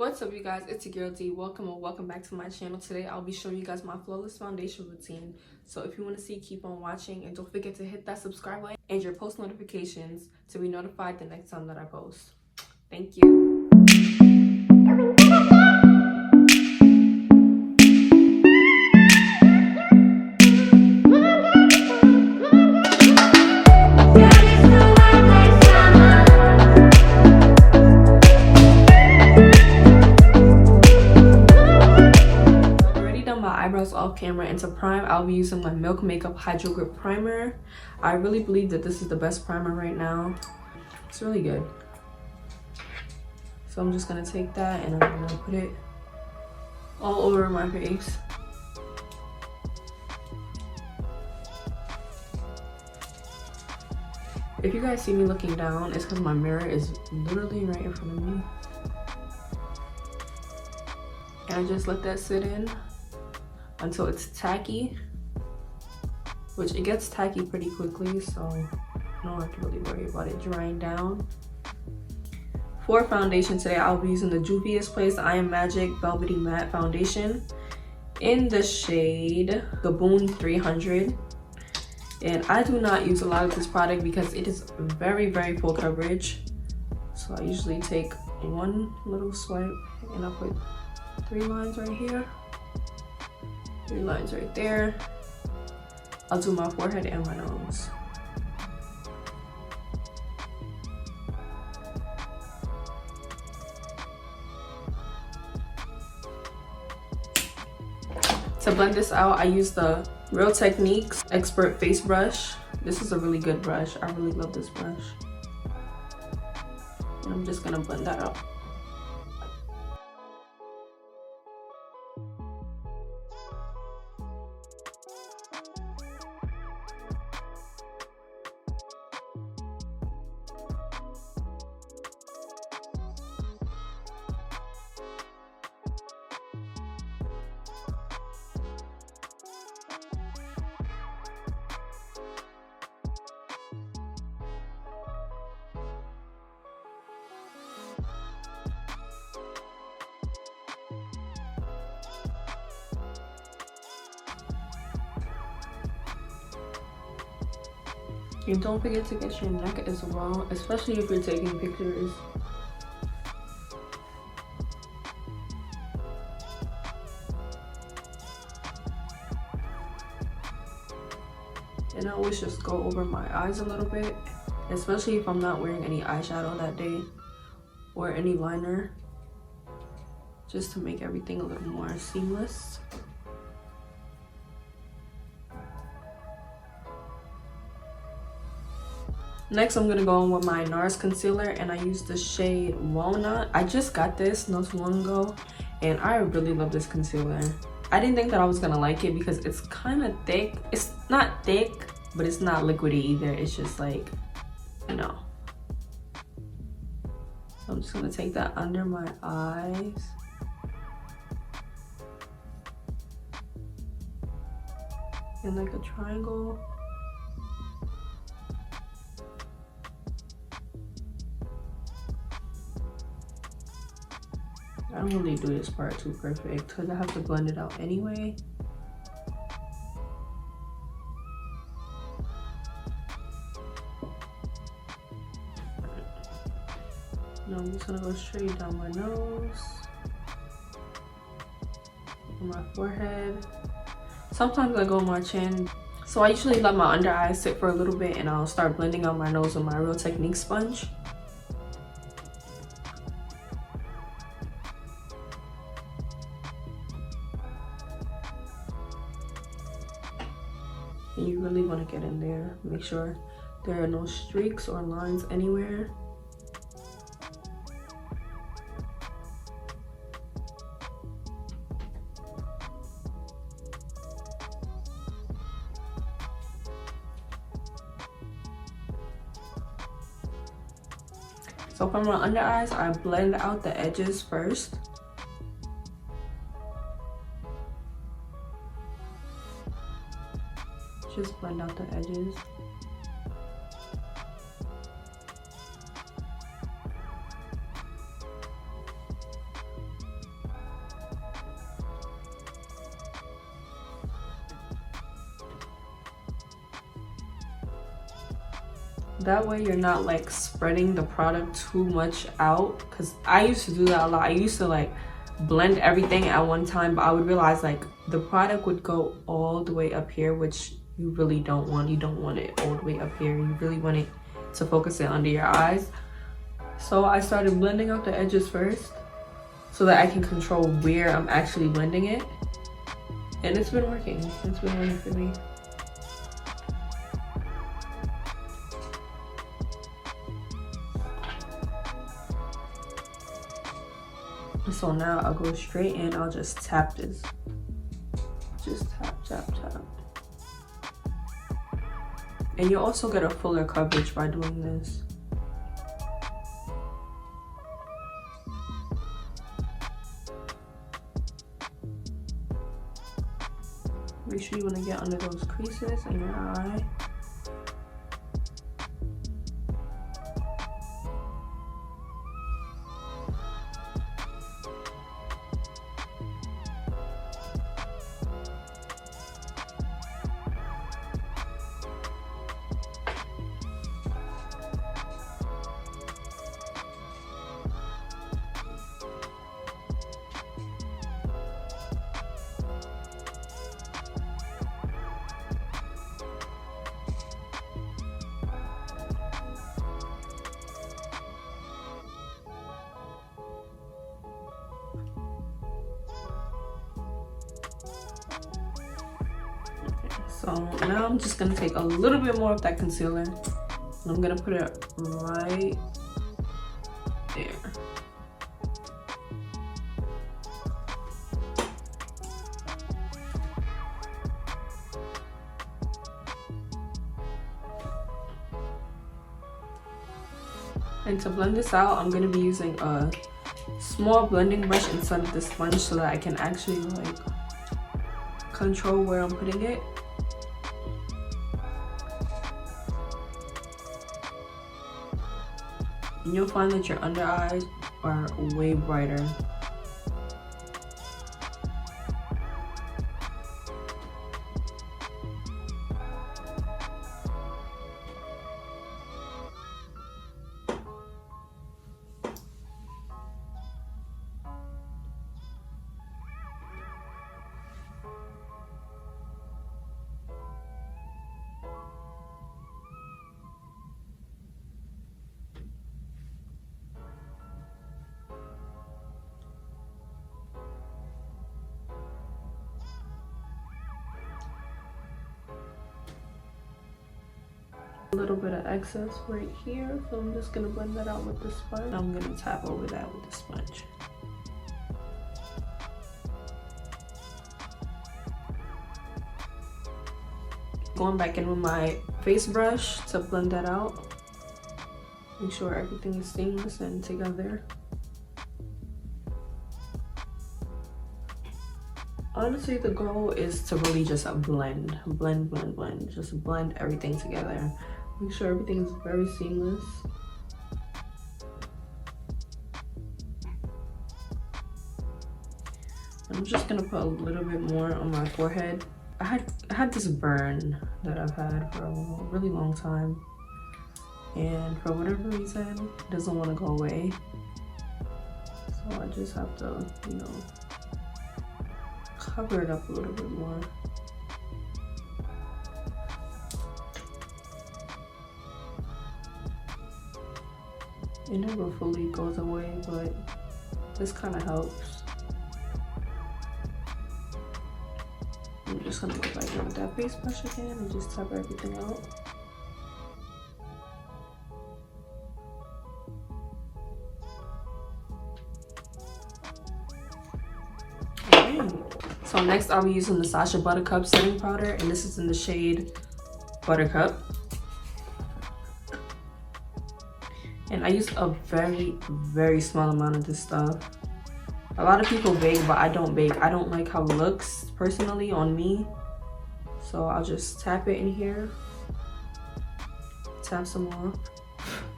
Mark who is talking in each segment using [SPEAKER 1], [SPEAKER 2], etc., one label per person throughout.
[SPEAKER 1] What's up, you guys? It's your girl D. Welcome back to my channel. Today I'll be showing you guys my flawless foundation routine. So if you want to see, keep on watching, and don't forget to hit that subscribe button and your post notifications to be notified the next time that I post. Thank you. Eyebrows off camera, and to prime I'll be using my Milk Makeup Hydro Grip Primer. I really believe that this is the best primer right now. It's really good. So I'm just gonna take that and I'm gonna put it all over my face. If you guys see me looking down, it's because my mirror is literally right in front of me. And I just let that sit in until it's tacky, which it gets tacky pretty quickly, so I don't have to really worry about it drying down. For foundation today, I'll be using the Juvias Place I Am Magic Velvety Matte Foundation in the shade Gabon 300. And I do not use a lot of this product because it is very full coverage. So I usually take one little swipe and I put 3 lines right here. 3 lines right there. I'll do my forehead and my nose. To blend this out, I use the Real Techniques Expert Face Brush. This is a really good brush. I really love this brush. And I'm just gonna blend that out. And don't forget to get your neck as well, especially if you're taking pictures. And I always just go over my eyes a little bit, especially if I'm not wearing any eyeshadow that day or any liner, just to make everything a little more seamless. Next, I'm gonna go in with my Nars concealer, and I use the shade Walnut. I just got this not too long ago, and I really love this concealer. I didn't think that I was gonna like it because it's kind of thick. It's not thick, but it's not liquidy either. It's just like, you know. So I'm just gonna take that under my eyes. And like a triangle. I don't really do this part too perfect because I have to blend it out anyway. Now I'm just gonna go straight down my nose, on my forehead. Sometimes I go on my chin. So I usually let my under eyes sit for a little bit and I'll start blending out my nose with my Real Techniques sponge. And you really want to get in there. Make sure there are no streaks or lines anywhere. So from my under eyes, I blend out the edges first. Just blend out the edges. That way you're not like spreading the product too much out, because I used to do that a lot. I used to like blend everything at one time, but I would realize like the product would go all the way up here, which you really don't want. You don't want it all the way up here. You really want it to focus it under your eyes. So I started blending out the edges first so that I can control where I'm actually blending it, and it's been working. It's been working for me. So now I'll go straight in. I'll just tap this. Just tap, tap, tap. And you'll also get a fuller coverage by doing this. Make sure you want to get under those creases in your eye. So now I'm just gonna take a little bit more of that concealer and I'm gonna put it right there. And to blend this out, I'm gonna be using a small blending brush instead of the sponge so that I can actually like control where I'm putting it. And you'll find that your under eyes are way brighter. A little bit of excess right here, so I'm just gonna blend that out with the sponge. I'm gonna tap over that with the sponge. Going back in with my face brush to blend that out. Make sure everything is seamless and together. Honestly, the goal is to really just blend. Just blend everything together. Make sure everything is very seamless. I'm just gonna put a little bit more on my forehead. I had this burn that I've had for a really long time, and for whatever reason, it doesn't want to go away. So I just have to, you know, cover it up a little bit more. It never fully goes away, but this kind of helps. I'm just gonna go back in with that face brush again and just tap everything out. So next I'll be using the Sacha Buttercup setting powder, and this is in the shade Buttercup. And I use a very small amount of this stuff. A lot of people bake, but I don't bake. I don't like how it looks personally on me. So I'll just tap it in here. Tap some more,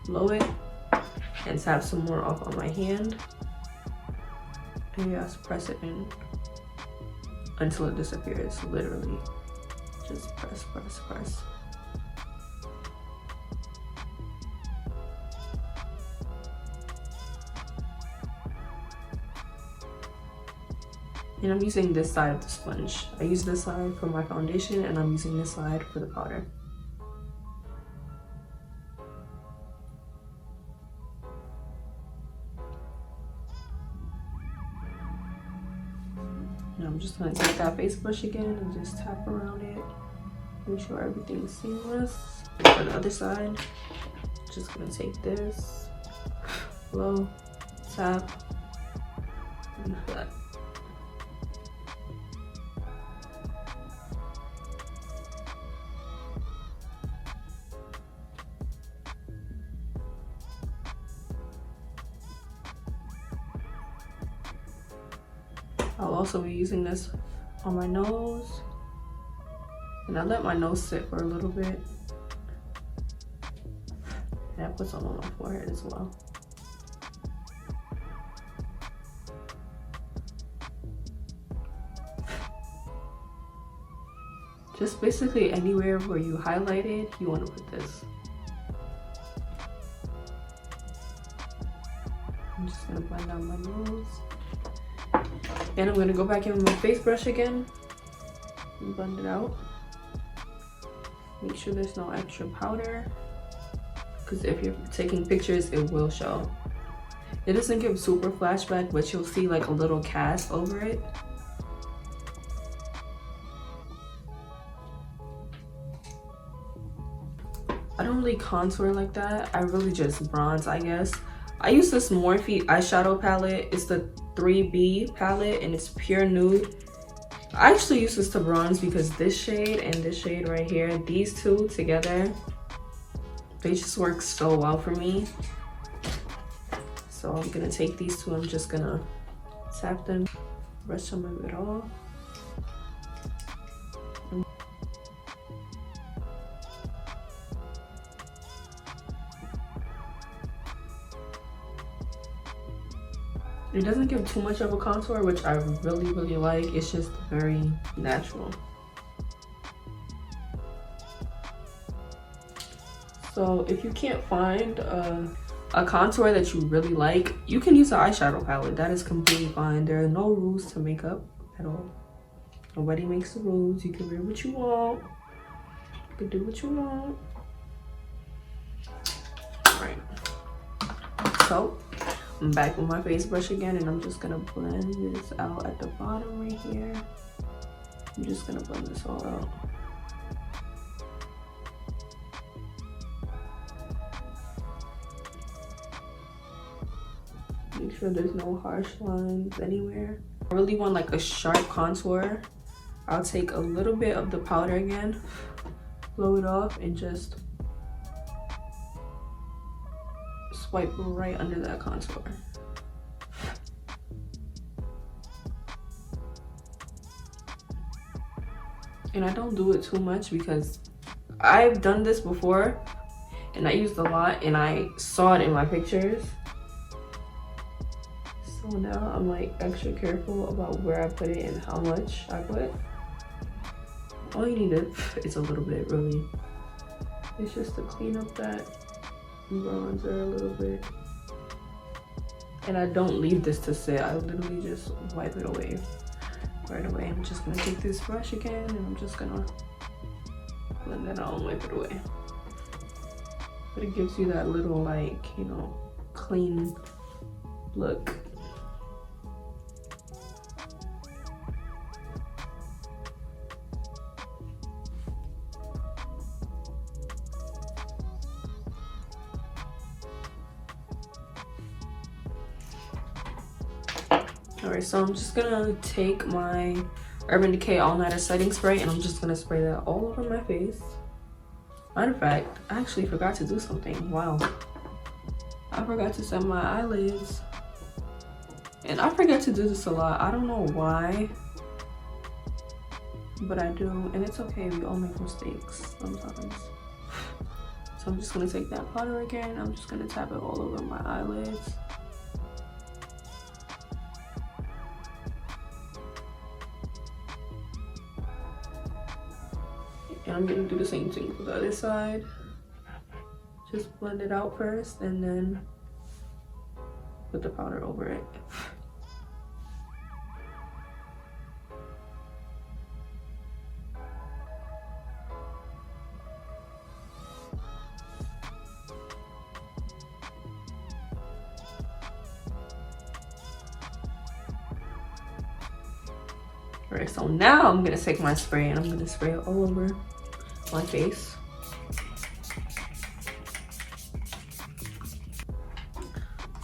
[SPEAKER 1] blow it, and tap some more off on my hand. And just press it in until it disappears, literally. Just press, press, press. And I'm using this side of the sponge. I use this side for my foundation and I'm using this side for the powder. And I'm just gonna take that face brush again and just tap around it. Make sure everything's seamless. For the other side, just gonna take this, blow, tap, and flat. I'll also be using this on my nose. And I let my nose sit for a little bit. And I put some on my forehead as well. Just basically anywhere where you highlighted, you want to put this. I'm just gonna blend out my nose. And I'm gonna go back in with my face brush again and blend it out. Make sure there's no extra powder, because if you're taking pictures, it will show. It doesn't give super flashback, but you'll see like a little cast over it. I don't really contour like that. I really just bronze, I guess. I use this Morphe eyeshadow palette. It's the 3B palette and it's pure nude. I actually use this to bronze because this shade and this shade right here, these two together, they just work so well for me. So I'm gonna take these two, I'm just gonna tap them, brush some of it off. It doesn't give too much of a contour, which I really like. It's just very natural. So if you can't find a contour that you really like, you can use an eyeshadow palette. That is completely fine. There are no rules to makeup at all. Nobody makes the rules. You can wear what you want. You can do what you want. All right. So I'm back with my face brush again, and I'm just gonna blend this out at the bottom right here. I'm just gonna blend this all out. Make sure there's no harsh lines anywhere. I really want like a sharp contour. I'll take a little bit of the powder again, blow it off, and just swipe right under that contour. And I don't do it too much because I've done this before and I used a lot and I saw it in my pictures. So now I'm like extra careful about where I put it and how much I put. All you need is a little bit, really. It's just to clean up that bronzer a little bit. And I don't leave this to sit. I literally just wipe it away right away. I'm just gonna take this brush again and I'm just gonna blend that out and wipe it away. But it gives you that little, like, you know, clean look. Alright, so I'm just gonna take my Urban Decay All Nighter Setting Spray and I'm just gonna spray that all over my face. Matter of fact, I actually forgot to do something. Wow. I forgot to set my eyelids. And I forget to do this a lot. I don't know why, but I do. And it's okay, we all make mistakes sometimes. So I'm just gonna take that powder again. I'm just gonna tap it all over my eyelids. And I'm gonna do the same thing for the other side. Just blend it out first and then put the powder over it. All right, so now I'm gonna take my spray and I'm gonna spray it all over my face.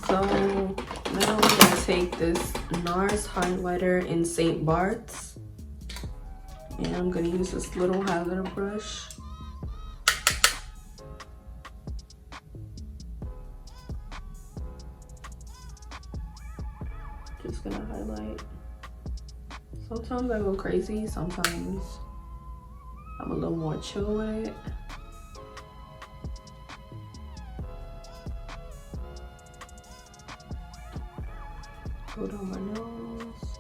[SPEAKER 1] So now I'm gonna take this Nars highlighter in St. Barths, and I'm gonna use this little highlighter brush. Just gonna highlight. Sometimes I go crazy, sometimes I'm a little more chill with it. Go down my nose.